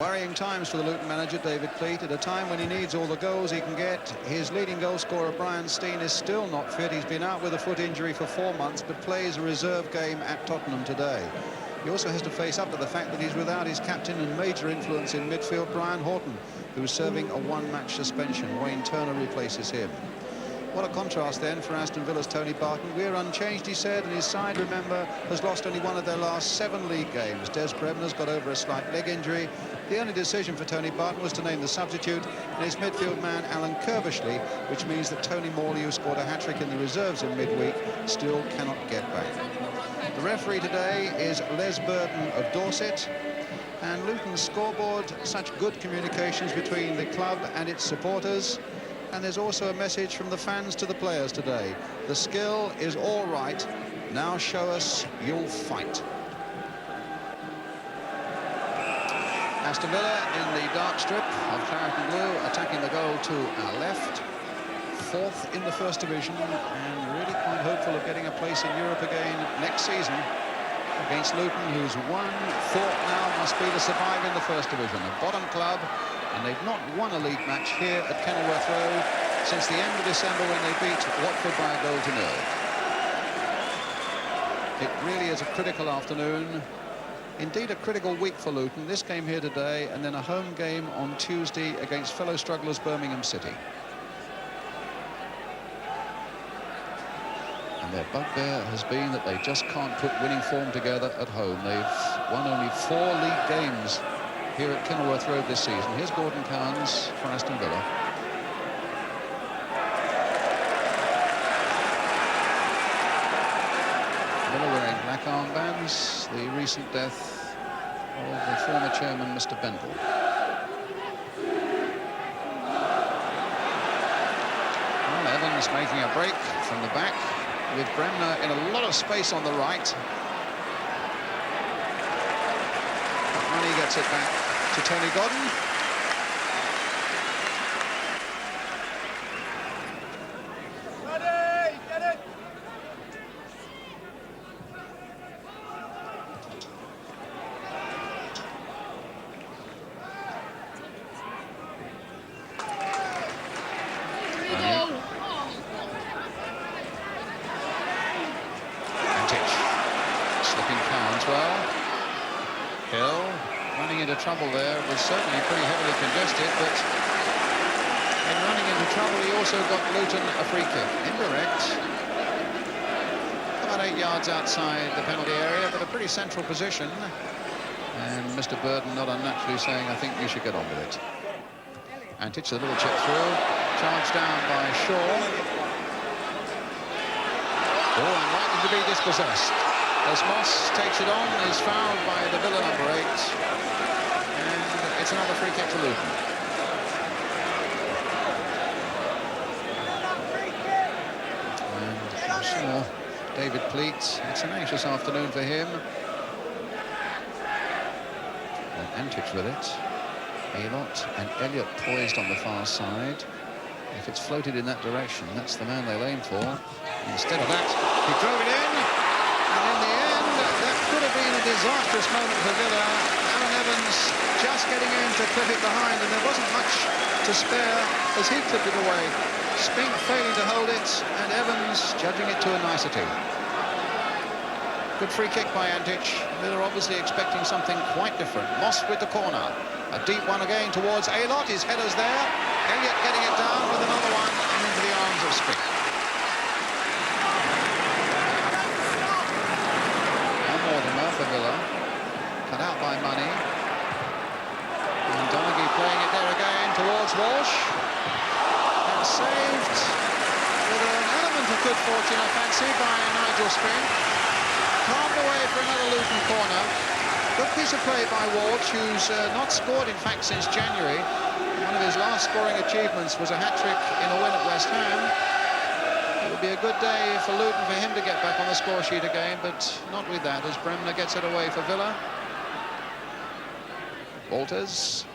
Worrying times for the Luton manager, David Pleat, at a time when he needs all the goals he can get. His leading goal scorer, Brian Steen, is still not fit. He's been out with a foot injury for 4 months, but plays a reserve game at Tottenham today. He also has to face up to the fact that he's without his captain and major influence in midfield, Brian Horton, who's serving a one-match suspension. Wayne Turner replaces him. What a contrast then for Aston Villa's Tony Barton. We're unchanged, he said, and his side, remember, has lost only one of their last 7 league games. Des Bremner's got over a slight leg injury. The only decision for Tony Barton was to name the substitute, and his midfield man Alan Kerbishley, which means that Tony Morley, who scored a hat-trick in the reserves in midweek, still cannot get back. The referee today is Les Burden of Dorset. And Luton's scoreboard, such good communications between the club and its supporters. And there's also a message from the fans to the players today. The skill is all right. Now show us you'll fight. Aston Villa in the dark strip of claret and blue, attacking the goal to our left. 4th in the First Division, and really quite hopeful of getting a place in Europe again next season against Luton, whose one thought now must be to survive in the First Division. A bottom club, and they've not won a league match here at Kenilworth Road since the end of December when they beat Watford by a goal to 0. It really is a critical afternoon. Indeed, a critical week for Luton. This game here today, and then a home game on Tuesday against fellow strugglers Birmingham City. And their bugbear has been that they just can't put winning form together at home. They've won only 4 league games here at Kenilworth Road this season. Here's Gordon Cowans for Aston Villa. Villa wearing black armbands, the recent death of the former chairman, Mr. Bendel. Well, Evans making a break from the back, with Bremner in a lot of space on the right. Money gets it back to Tony Godden. Trouble there, was certainly pretty heavily congested, but in running into trouble he also got Luton a free kick. Indirect, about 8 yards outside the penalty area, but a pretty central position. And Mr. Burden not unnaturally saying, I think you should get on with it. Antich, a little chip through, charged down by Shaw. Oh, and likely to be dispossessed. As Moss takes it on, is fouled by the Villa number 8. It's another free kick to Luton. And I'm sure David Pleat, it's an anxious afternoon for him. And Antich with it. Aylott and Elliott poised on the far side. If it's floated in that direction, that's the man they'll aim for. Instead of that, he drove it in. And in the end, that could have been a disastrous moment for Villa. Evans just getting in to clip it behind, and there wasn't much to spare as he clipped it away. Spink failing to hold it, and Evans judging it to a nicety. Good free kick by Antich. They're obviously expecting something quite different. Moss with the corner. A deep one again towards Aylott. His header's there. Elliott getting it down with another one and into the arms of Spink. One more than Martha Villa. Cut out by Money. And Donaghy playing it there again towards Walsh. And saved with an element of good fortune, I fancy, by Nigel Spink. Carved away for another Luton corner. Good piece of play by Walsh, who's not scored, in fact, since January. One of his last scoring achievements was a hat-trick in a win at West Ham. It would be a good day for Luton for him to get back on the score sheet again, but not with that, as Bremner gets it away for Villa. Walters.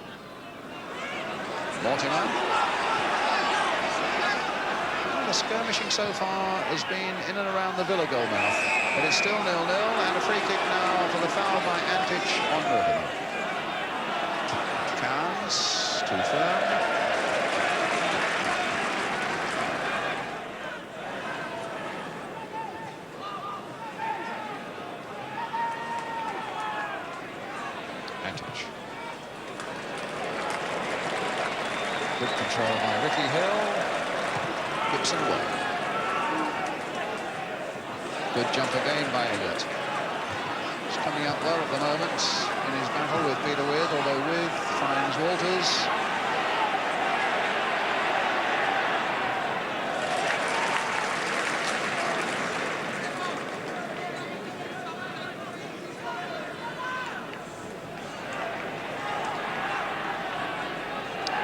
Mortimer. Well, the skirmishing so far has been in and around the Villa goal mouth, but it's still 0-0, and a free kick now for the foul by Antich on Mortimer. too firm. Good control by Ricky Hill. Gibson away. Good jump again by Elliott. He's coming up well at the moment in his battle with Peter With, although With finds Walters.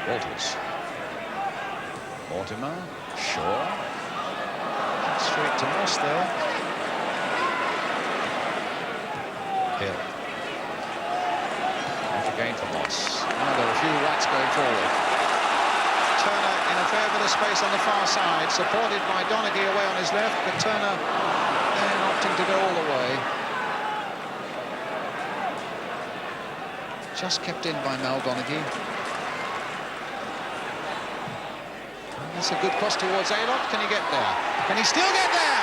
Walters. Mortimer. Shaw. Straight to Moss there. Hill. Out again for Moss. Now there are a few rats going forward. Turner in a fair bit of space on the far side, supported by Donaghy away on his left, but Turner then opting to go all the way. Just kept in by Mal Donaghy. That's a good cross towards Aylott. Can he get there? Can he still get there?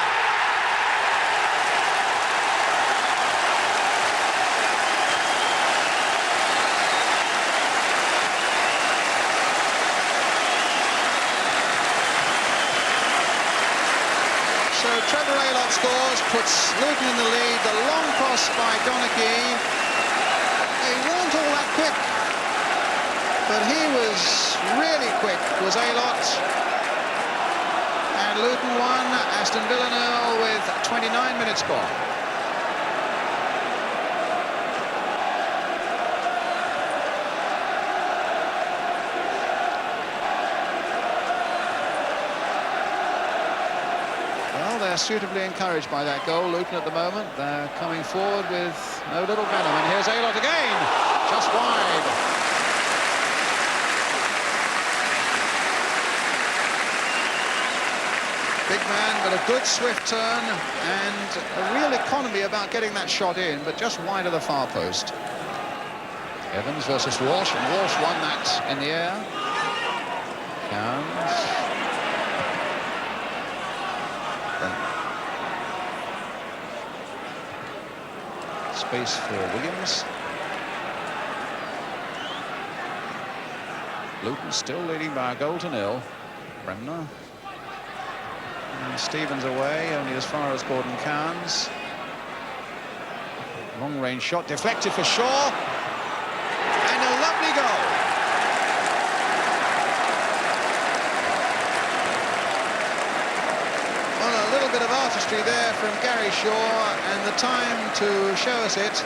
So Trevor Aylott scores, puts Luton in the lead. The long cross by Donaghy. They weren't all that quick, but he was really quick, was Aylott. And Luton won, Aston Villa 0 with 29 minutes gone. Well, they're suitably encouraged by that goal, Luton at the moment. They're coming forward with no little venom. And here's Aylott again, just wide. Big man, but a good swift turn and a real economy about getting that shot in, but just wide of the far post. Evans versus Walsh, and Walsh won that in the air. Counts. Space for Williams. Luton still leading by a goal to nil. Bremner. And Stevens away, only as far as Gordon Cairns. Long-range shot, deflected for Shaw. And a lovely goal. Well, a little bit of artistry there from Gary Shaw, and the time to show us it.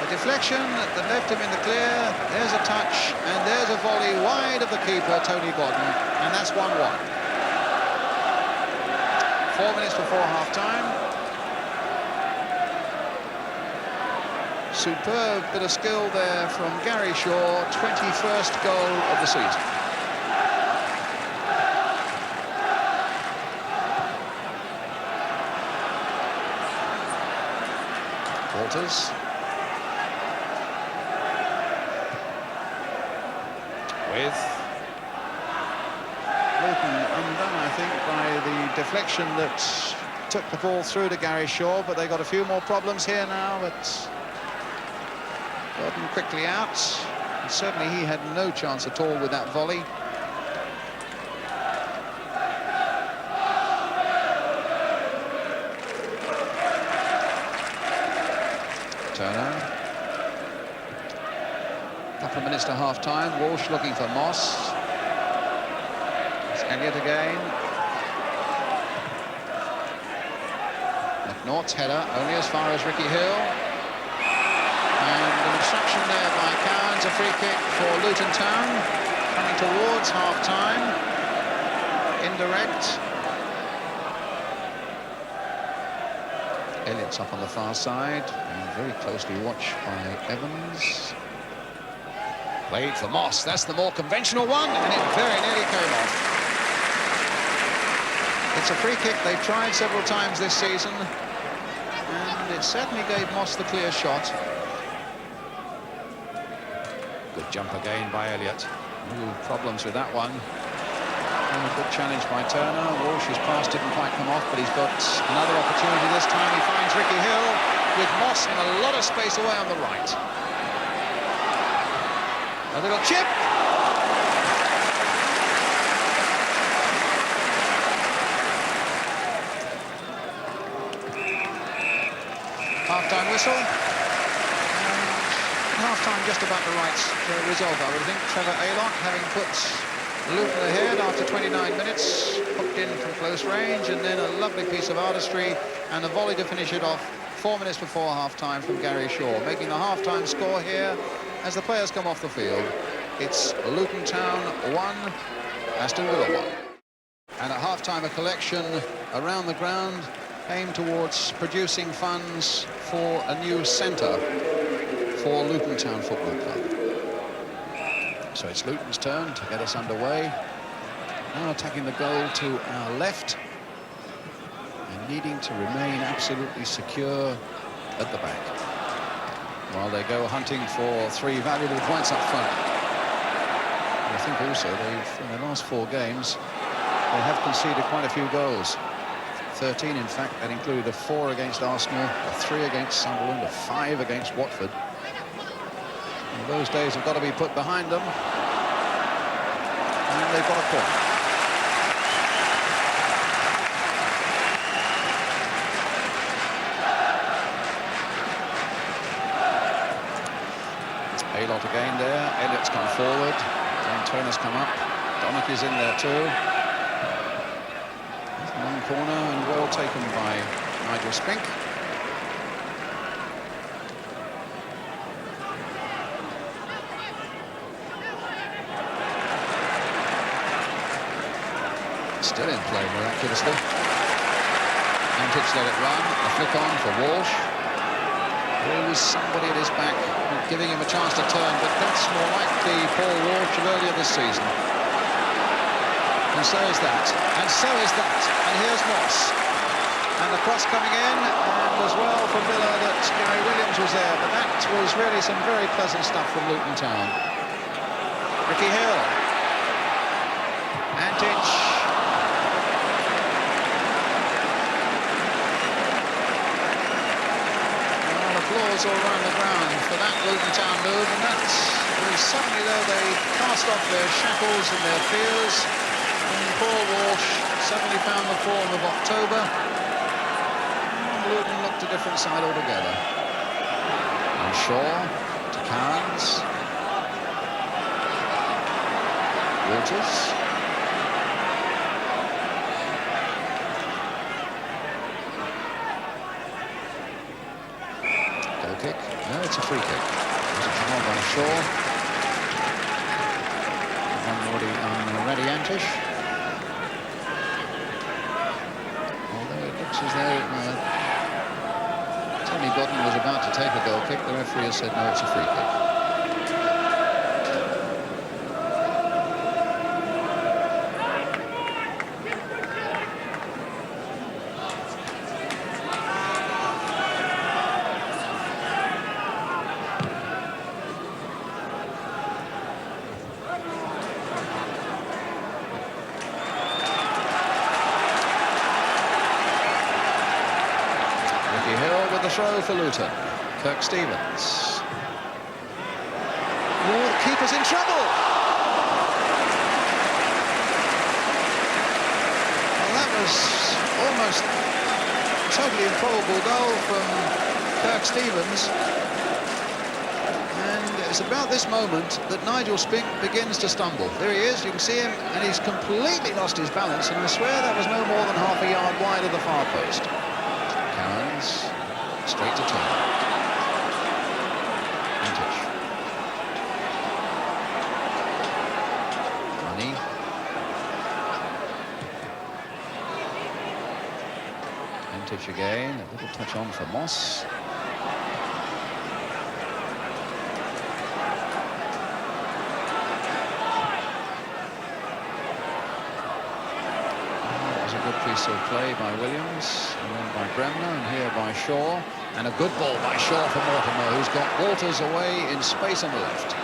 A deflection that left him in the clear. There's a touch, and there's a volley wide of the keeper, Tony Gordon, and that's 1-1. 4 minutes before half-time. Superb bit of skill there from Gary Shaw, 21st goal of the season. Walters. With Luton undone, I think, by the deflection that took the ball through to Gary Shaw, but they got a few more problems here now, but Gordon quickly out. And certainly he had no chance at all with that volley. Turner. Couple of minutes to half-time. Walsh looking for Moss. Elliott again. McNaught's header only as far as Ricky Hill. And an obstruction there by Cowan, a free kick for Luton Town. Coming towards half-time. Indirect. Elliott's up on the far side. And very closely watched by Evans. Played for Moss. That's the more conventional one, and it very nearly came off. It's a free kick they've tried several times this season, and it certainly gave Moss the clear shot. Good Jump again by Elliott. Ooh, problems with that one. And a good challenge by Turner. Walsh's pass didn't quite come off, but he's got another opportunity this time. He finds Ricky Hill with Moss and a lot of space away on the right. A little chip. Half-time whistle. Half-time just about the right result, I would think. Trevor Aylock, having put Luton ahead after 29 minutes, hooked in from close range, and then a lovely piece of artistry and a volley to finish it off 4 minutes before half-time from Gary Shaw, making the half-time score here as the players come off the field. It's Luton Town 1, Aston Villa 1. And at half-time, a collection around the ground aimed towards producing funds for a new centre for Luton Town Football Club. So it's Luton's turn to get us underway. Now attacking the goal to our left and needing to remain absolutely secure at the back while they go hunting for 3 valuable points up front. And I think also they've, in the last 4 games, they have conceded quite a few goals. 13, in fact. That included a 4 against Arsenal, a 3 against Sunderland, a 5 against Watford. And those days have got to be put behind them. And they've got a corner. Aylock again there. Elliott's come forward. Then Turner's come up. Donachie's in there too. Long corner and well taken by Nigel Spink. Still in play miraculously. Antich let it run. A flick on for Walsh. Always somebody at his back giving him a chance to turn, but that's more like the Paul Walsh of earlier this season. And so is that, and so is that. And here's Moss. And the cross coming in, and as well for Villa that Gary Williams was there, but that was really some very pleasant stuff from Luton Town. Ricky Hill. Antich. Well, applause all around the ground for that Luton Town move, and that's suddenly though they cast off their shackles and their fears. Paul Walsh suddenly found the form of October. Luton looked a different side altogether. And Shaw to Cairns. Walters. Goal kick. No, it's a free kick. It's a foul by Shaw. One already on Reddy Antich. As though Tony Godden was about to take a goal kick, the referee has said no, it's a free kick. Throw for Luton. Kirk Stevens. Oh, the keeper's in trouble. Well, that was almost a totally improbable goal from Kirk Stevens. And it's about this moment that Nigel Spink begins to stumble. There he is, you can see him, and he's completely lost his balance, and I swear that was no more than half a yard wide of the far post. Cairns. Straight to Turner. Antich. Money. Antich again. A little touch on for Moss. That was a good piece of play by Williams, and then by Bremner, and here by Shaw. And a good ball by Shaw for Mortimer, who's got Walters away in space on the left.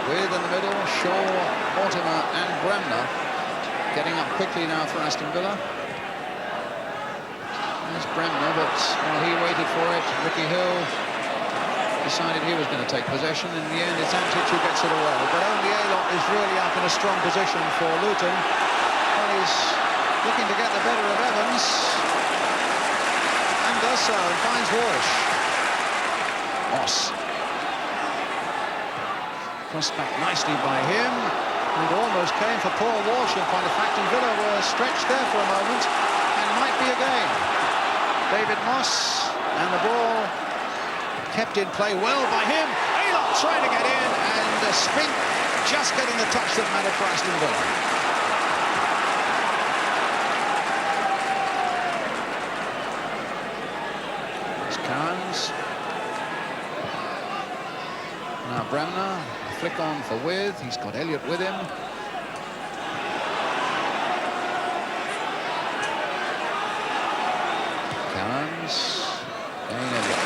with in the middle Shaw, Mortimer and Bremner. Getting up quickly now for Aston Villa. There's Bremner, but while he waited for it, Ricky Hill decided he was going to take possession. In the end, it's Antic who gets it away. But only Aylott is really up in a strong position for Luton. Well, he's looking to get the better of Evans. And does so, and finds Walsh. Moss. Crossed back nicely by him. And almost came for Paul Walsh. In point of fact, and Villa were stretched there for a moment. And might be again. David Moss, and the ball kept in play well by him. Aylott trying to get in, and Spink just getting the touch that mattered for Aston Villa. There's Carnes. Now Bremner, flick on for With. He's got Elliott with him. Carnes. Again Elliott.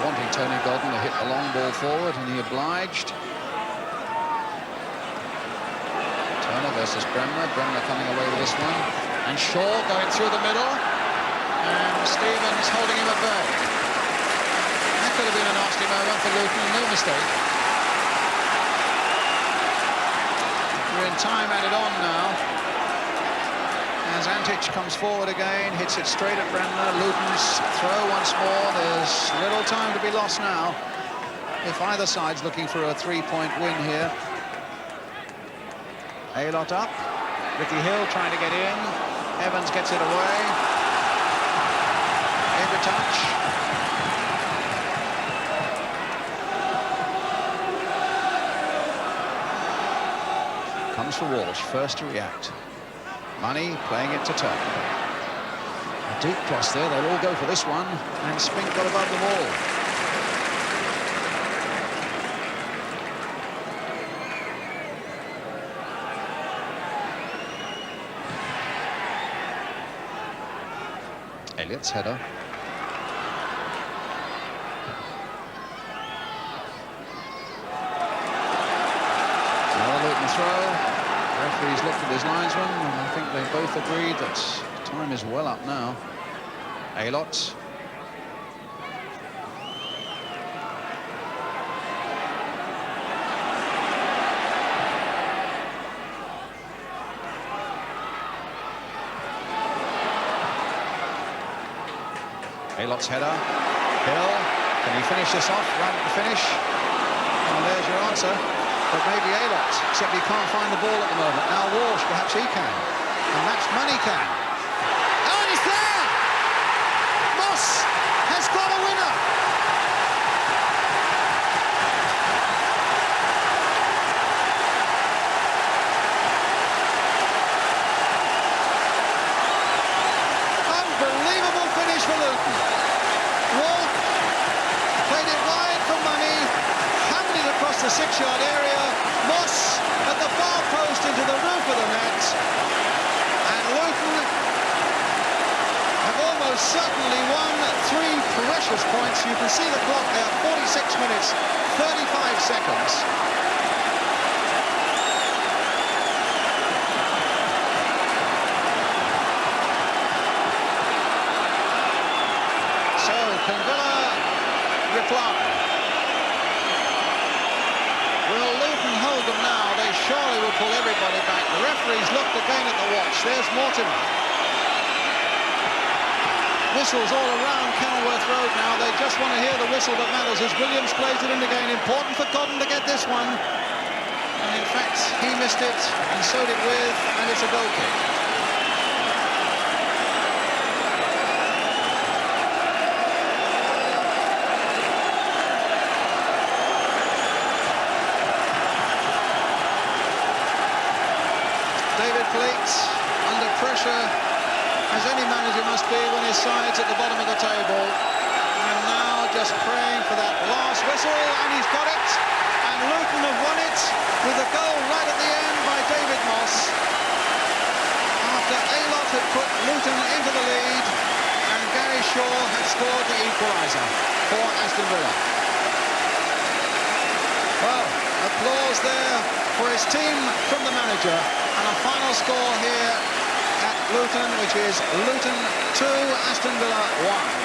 Wanting Tony Godden to hit the long ball forward, and he obliged. Turner versus Bremner. Bremner coming away with this one. And Shaw going through the middle. And Stevens holding him at bay. That could have been a nasty moment for Luton, no mistake. We're in time added on now. As Antic comes forward again, hits it straight at Bremner. Luton's throw once more. There's little time to be lost now, if either side's looking for a three-point win here. Aylott up. Ricky Hill trying to get in. Evans gets it away. Into touch. Comes for Walsh, first to react. Money playing it to Turner. A deep cross there, they'll all go for this one, and Spink got above the ball. Elliott's header. Another Luton throw. Referee's looked at his linesman, and I think they both agreed that time is well up now. Aylott. Aylott's header. Hill. Can he finish this off right at the finish? And there's your answer. But maybe Aylott, except he can't find the ball at the moment. Now Walsh, perhaps he can. And Matched Money can. Oh, and it's there! Moss has got a winner! Unbelievable finish for Luton. Wall played it wide for Money, hammered it across the 6-yard area. Moss at the far post into the roof of the net, and Luton have almost certainly won 3 precious points. You can see the clock there, 46 minutes, 35 seconds. So, can Villa reply? Will Luton hold them now? They surely will pull everybody back. The referee's looked again at the watch. There's Mortimer. Whistles all around Kenilworth Road now. They just want to hear the whistle that matters as Williams plays it in again. Important for Godden to get this one. And in fact, he missed it, and so did With, and it's a goal kick. Under pressure, as any manager must be when his side's at the bottom of the table. And now just praying for that last whistle, and he's got it. And Luton have won it with a goal right at the end by David Moss. After Aylott had put Luton into the lead, and Gary Gary Shaw had scored the equaliser for Aston Villa. Well, applause there for his team from the manager, and a final score here at Luton, which is Luton 2, Aston Villa 1.